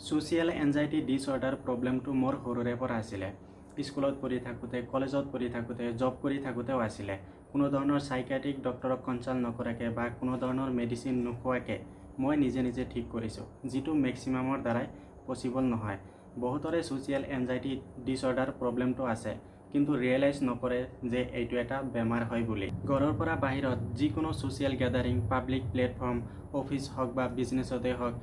Social anxiety disorder প্ৰব্লেমটো মোৰ সৰুৰে পৰা আছিলে। স্কুলত পঢ়ি থাকোঁতে, কলেজত পঢ়ি থাকোঁতে, জব কৰি থাকোঁতেও আছিলে। কোনো ধৰণৰ চাইকিয়াট্ৰিক ডক্টৰক কনচাল্ট নকৰাকৈ বা কোনো ধৰণৰ মেডিচিন নোখোৱাকৈ মই নিজে ঠিক কৰিছোঁ, যিটো মেক্সিমামৰ দ্বাৰাই পচিবল নহয়। বহুতৰে ছ'চিয়েল এনজাইটি ডিছঅৰ্ডাৰ প্ৰব্লেমটো আছে, কিন্তু ৰিয়েলাইজ নকৰে যে এইটো এটা বেমাৰ হয় বুলি। ঘৰৰ পৰা বাহিৰত যিকোনো social gathering, public platform, office হওক বা বিজনেছতে হওক,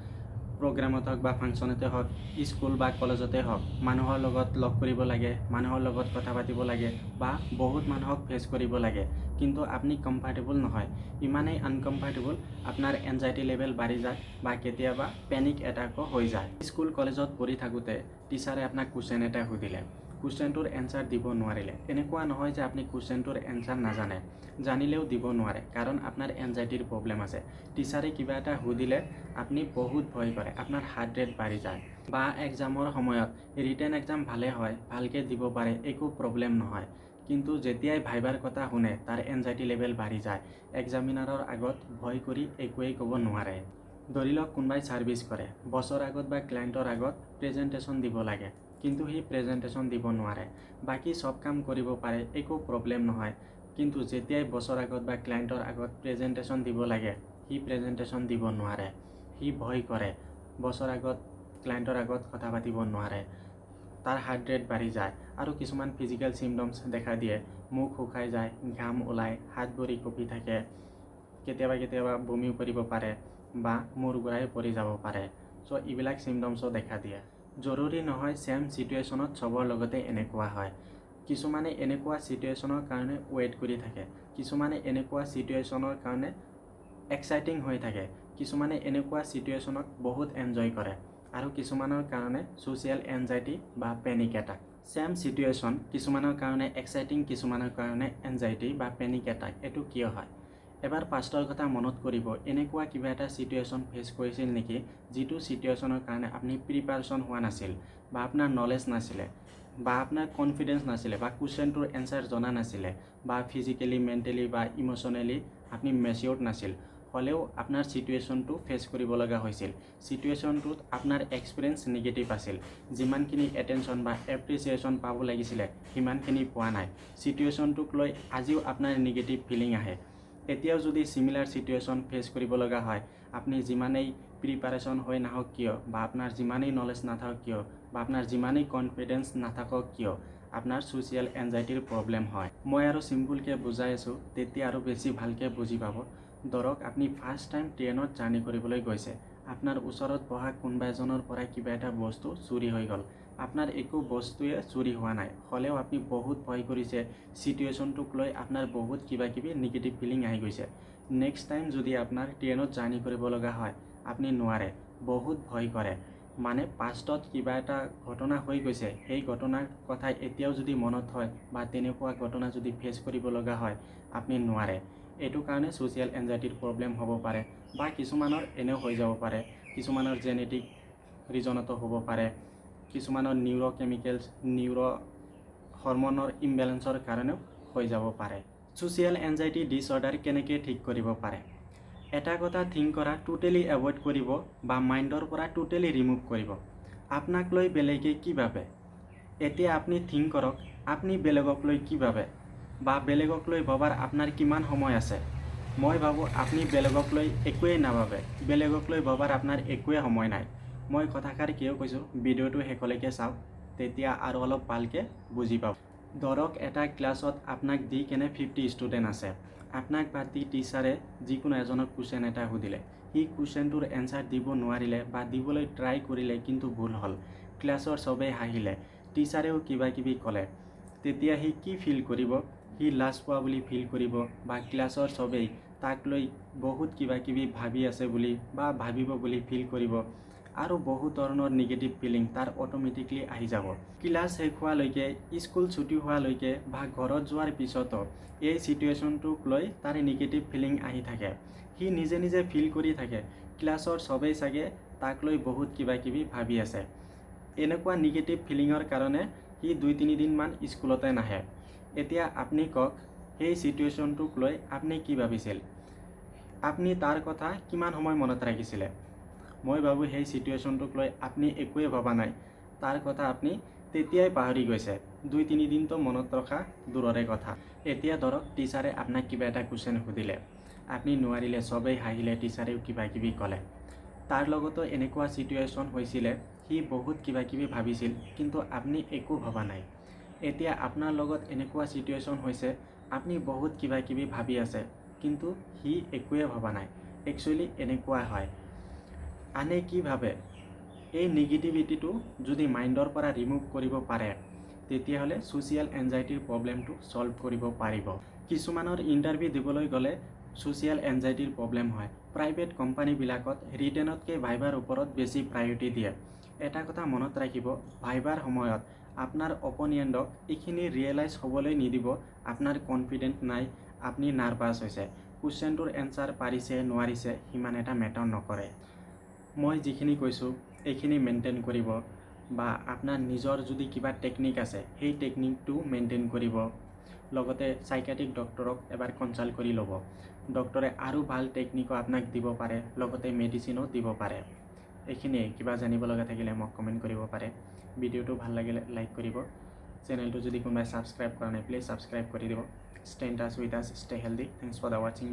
প্ৰগ্ৰামত হওক বা ফাংচনতে হওক, স্কুল বা কলেজতে হওক, মানুহৰ লগত লগ কৰিব লাগে, মানুহৰ লগত কথা পাতিব লাগে বা বহুত মানুহক ফেচ কৰিব লাগে, কিন্তু আপুনি কমফৰ্টেবল নহয়। ইমানেই আনকমফৰ্টেবল আপোনাৰ এনজাইটি লেভেল বাঢ়ি যায় বা কেতিয়াবা পেনিক এটাকো হৈ যায়। স্কুল কলেজত পঢ়ি থাকোঁতে টিচাৰে আপোনাক কুৱেশ্যন এটা সুধিলে, কুৱেশ্যনটোৰ এনচাৰ দিব নোৱাৰিলে। এনেকুৱা নহয় যে আপুনি কুৱেশ্যনটোৰ এনচাৰ নাজানে, জানিলেও দিব নোৱাৰে, কাৰণ আপোনাৰ এনজাইটিৰ প্ৰব্লেম আছে। টিচাৰে কিবা এটা সুধিলে আপুনি বহুত ভয় কৰে, আপোনাৰ হাৰ্ট ৰেট বাঢ়ি যায়। বা এক্সামৰ সময়ত ৰিটেন এক্সাম ভালে হয়, ভালকৈ দিব পাৰে, একো প্ৰব্লেম নহয়, কিন্তু যেতিয়াই ভাইবাৰ কথা শুনে তাৰ এনজাইটি লেভেল বাঢ়ি যায়। এক্সামিনাৰৰ আগত ভয় কৰি একোৱেই ক'ব নোৱাৰে। ধৰি লওক কোনোবাই ছাৰ্ভিচ কৰে, বছৰ আগত বা ক্লায়েণ্টৰ আগত প্ৰেজেণ্টেশ্যন দিব লাগে, কিন্তু সি প্ৰেজেণ্টেশ্যন দিব নোৱাৰে। বাকী চব কাম কৰিব পাৰে, একো প্ৰব্লেম নহয়, কিন্তু যেতিয়াই বছৰ আগত বা ক্লায়েণ্টৰ আগত প্ৰেজেণ্টেশ্যন দিব লাগে, সি প্ৰেজেণ্টেশ্যন দিব নোৱাৰে। সি ভয় কৰে, বছৰ আগত ক্লায়েণ্টৰ আগত কথা পাতিব নোৱাৰে, তাৰ হাৰ্ট ৰেট বাঢ়ি যায় আৰু কিছুমান ফিজিকেল চিমটমছ দেখা দিয়ে। মুখ শুকাই যায়, ঘাম ওলায়, হাত ভৰি কঁপি থাকে, কেতিয়াবা বমিও কৰিব পাৰে বা মূৰ ঘূৰাই পৰি যাব পাৰে। চ' এইবিলাক চিমটমছো দেখা দিয়ে। জৰুৰী নহয় ছেম চিটুৱেশ্যনত চবৰ লগতে এনেকুৱা হয়। কিছুমানে এনেকুৱা চিটুৱেশ্যনৰ কাৰণে ৱেইট কৰি থাকে, কিছুমানে এনেকুৱা চিটুৱেশ্যনৰ কাৰণে এক্সাইটিং হৈ থাকে, কিছুমানে এনেকুৱা চিটুৱেশ্যনক বহুত এনজয় কৰে, আৰু কিছুমানৰ কাৰণে ছ'চিয়েল এনজাইটি বা পেনিক এটাক। ছেম চিটুৱেশ্যন, কিছুমানৰ কাৰণে এক্সাইটিং, কিছুমানৰ কাৰণে এনজাইটি বা পেনিক এটাক। এইটো কিয় হয়? এবাৰ পাষ্টৰ কথা মনত কৰিব, এনেকুৱা কিবা এটা চিটুৱেশ্যন ফেচ কৰিছিল নেকি, যিটো চিটুৱেশ্যনৰ কাৰণে আপুনি প্ৰিপাৰেশ্যন হোৱা নাছিল, বা আপোনাৰ নলেজ নাছিলে, বা আপোনাৰ কনফিডেঞ্চ নাছিলে, বা কুৱেশ্যনটোৰ এনচাৰ জনা নাছিলে, বা ফিজিকেলি, মেণ্টেলি বা ইম'চনেলি আপুনি মেচিয়ৰ্ড নাছিল, হ'লেও আপোনাৰ চিটুৱেশ্যনটো ফেচ কৰিব লগা হৈছিল। চিটুৱেশ্যনটোত আপোনাৰ এক্সপিৰিয়েঞ্চ নিগেটিভ আছিল, যিমানখিনি এটেনশ্যন বা এপ্ৰিচিয়েশ্যন পাব লাগিছিলে সিমানখিনি পোৱা নাই। চিটুৱেশ্যনটোক লৈ আজিও আপোনাৰ নিগেটিভ ফিলিং আহে। এতিয়াও যদি চিমিলাৰ চিটুৱেশ্যন ফেচ কৰিব লগা হয়, আপুনি যিমানেই প্ৰিপাৰেশ্যন হৈ নাহক কিয়, বা আপোনাৰ যিমানেই নলেজ নাথাকক কিয়, বা আপোনাৰ যিমানেই কনফিডেঞ্চ নাথাকক কিয়, আপোনাৰ ছ'চিয়েল এনজাইটিৰ প্ৰব্লেম হয়। মই আৰু চিম্পুলকৈ বুজাই আছোঁ, তেতিয়া আৰু বেছি ভালকৈ বুজি পাব। ধৰক আপুনি ফাৰ্ষ্ট টাইম ট্ৰেইনত জাৰ্ণি কৰিবলৈ গৈছে, আপোনাৰ ওচৰত বহা কোনোবা এজনৰ পৰা কিবা এটা বস্তু চুৰি হৈ গ'ল। আপোনাৰ একো বস্তুৱে চুৰি হোৱা নাই, হ'লেও আপুনি বহুত ভয় কৰিছে, চিটুৱেশ্যনটোক লৈ আপোনাৰ বহুত কিবাকিবি নিগেটিভ ফিলিং আহি গৈছে। নেক্সট টাইম যদি আপোনাৰ ট্ৰেইনত জাৰ্ণি কৰিব লগা হয়, আপুনি নোৱাৰে, বহুত ভয় কৰে। মানে পাষ্টত কিবা এটা ঘটনা হৈ গৈছে, সেই ঘটনাৰ কথা এতিয়াও যদি মনত হয় বা তেনেকুৱা ঘটনা যদি ফেচ কৰিব লগা হয়, আপুনি নোৱাৰে। এইটো কাৰণে ছ'চিয়েল এনজাইটিৰ প্ৰব্লেম হ'ব পাৰে, বা কিছুমানৰ এনেও হৈ যাব পাৰে, কিছুমানৰ জেনেটিক ৰিজনতো হ'ব পাৰে, কিছুমানৰ নিউৰ'কেমিকেলছ, হৰমনৰ ইমবেলেঞ্চৰ কাৰণেও হৈ যাব পাৰে। ছ'চিয়েল এনজাইটি ডিছঅৰ্ডাৰ কেনেকৈ ঠিক কৰিব পাৰে? এটা কথা থিংক কৰা টোটেলি এভইড কৰিব বা মাইণ্ডৰ পৰা টোটেলি ৰিমুভ কৰিব। আপোনাক লৈ বেলেগে কি ভাবে, এতিয়া আপুনি থিংক কৰক, আপুনি বেলেগক লৈ কি ভাবে, বা বেলেগক লৈ ভবাৰ আপোনাৰ কিমান সময় আছে। মই ভাবোঁ আপুনি বেলেগক লৈ একোৱেই নাভাবে, বেলেগক লৈ ভবাৰ আপোনাৰ একোৱেই সময় নাই। মই কথাষাৰ কিয় কৈছোঁ, ভিডিঅ'টো শেষলৈকে চাওক, তেতিয়া আৰু অলপ ভালকৈ বুজি পাব। ধৰক এটা ক্লাছত আপোনাক দি কেনে 50 ষ্টুডেণ্ট আছে, আপোনাক বাদ দি টিচাৰে যিকোনো এজনক কুৱেশ্যন এটা সুধিলে, সি কুৱেশ্যনটোৰ এনচাৰ দিব নোৱাৰিলে বা দিবলৈ ট্ৰাই কৰিলে কিন্তু ভুল হ'ল, ক্লাছৰ চবেই হাঁহিলে, টিচাৰেও কিবাকিবি ক'লে, তেতিয়া সি কি ফিল কৰিব? সি লাজ পোৱা বুলি ফিল কৰিব, বা ক্লাছৰ চবেই তাক লৈ বহুত কিবাকিবি ভাবি আছে বুলি বা ভাবিব বুলি ফিল কৰিব, আৰু বহুত ধৰণৰ নিগেটিভ ফিলিং তাৰ অট'মেটিকলি আহি যাব। ক্লাছ শেষ হোৱালৈকে, স্কুল ছুটি হোৱালৈকে বা ঘৰত যোৱাৰ পিছতো এই চিটুৱেশ্যনটোক লৈ তাৰ নিগেটিভ ফিলিং আহি থাকে। সি নিজে ফিল কৰি থাকে, ক্লাছৰ চবেই চাগে তাক লৈ বহুত কিবাকিবি ভাবি আছে। এনেকুৱা নিগেটিভ ফিলিঙৰ কাৰণে সি 2-3 দিনমান স্কুলতে নাহে। এতিয়া আপুনি কওক, সেই চিটুৱেশ্যনটোক লৈ আপুনি কি ভাবিছিল? আপুনি তাৰ কথা কিমান সময় মনত ৰাখিছিলে? মই ভাবোঁ সেই চিটুৱেশ্যনটোক লৈ আপুনি একোৱে ভবা নাই, তাৰ কথা আপুনি তেতিয়াই পাহৰি গৈছে। 2-3 দিনটো মনত ৰখা দূৰৰে কথা। এতিয়া ধৰক টিচাৰে আপোনাক কিবা এটা কুৱেশ্যন সুধিলে, আপুনি নোৱাৰিলে, চবেই হাঁহিলে, টিচাৰেও কিবা কিবি ক'লে। তাৰ লগতো এনেকুৱা চিটুৱেশ্যন হৈছিলে, সি বহুত কিবা কিবি ভাবিছিল কিন্তু আপুনি একো ভবা নাই। এতিয়া আপোনাৰ লগত এনেকুৱা চিটুৱেশ্যন হৈছে, আপুনি বহুত কিবা কিবি ভাবি আছে কিন্তু সি একোৱে ভবা নাই। একচুৱেলি এনেকুৱা হয়। আনে কি ভাবে, এই নিগেটিভিটিটো যদি মাইণ্ডৰ পৰা ৰিমুভ কৰিব পাৰে, তেতিয়াহ'লে ছ'চিয়েল এনজাইটিৰ প্ৰব্লেমটো ছল্ভ কৰিব পাৰিব। কিছুমানৰ ইণ্টাৰভিউ দিবলৈ গ'লে ছ'চিয়েল এনজাইটিৰ প্ৰব্লেম হয়। প্ৰাইভেট কোম্পানীবিলাকত ৰিটেনতকৈ ভাইভাৰ ওপৰত বেছি প্ৰায়ৰিটি দিয়ে। এটা কথা মনত ৰাখিব, ভাইভাৰ সময়ত আপোনাৰ অপ'নিয়েণ্টক এইখিনি ৰিয়েলাইজ হ'বলৈ নিদিব আপোনাৰ কনফিডেণ্ট নাই, আপুনি নাৰ্ভাছ হৈছে। কুৱেশ্যনটোৰ এনচাৰ পাৰিছে নোৱাৰিছে সিমান এটা মেটাৰ নকৰে। মই যিখিনি কৈছোঁ এইখিনি মেইনটেইন কৰিব, বা আপোনাৰ নিজৰ যদি কিবা টেকনিক আছে সেই টেকনিকটো মেইনটেইন কৰিব। লগতে চাইকিয়াট্ৰিক ডক্টৰক এবাৰ কনচাল্ট কৰি ল'ব। ডক্টৰে আৰু ভাল টেকনিকো আপোনাক দিব পাৰে, লগতে মেডিচিনো দিব পাৰে। এইখিনিয়ে। কিবা জানিব লগা থাকিলে মোক কমেণ্ট কৰিব পাৰে। ভিডিঅ'টো ভাল লাগিলে লাইক কৰিব। চেনেলটো যদি কোনোবাই ছাবস্ক্ৰাইব কৰা নাই, প্লিজ ছাবস্ক্ৰাইব কৰি দিব। Stay in touch with us, stay healthy. Thanks for the ৱাচিং।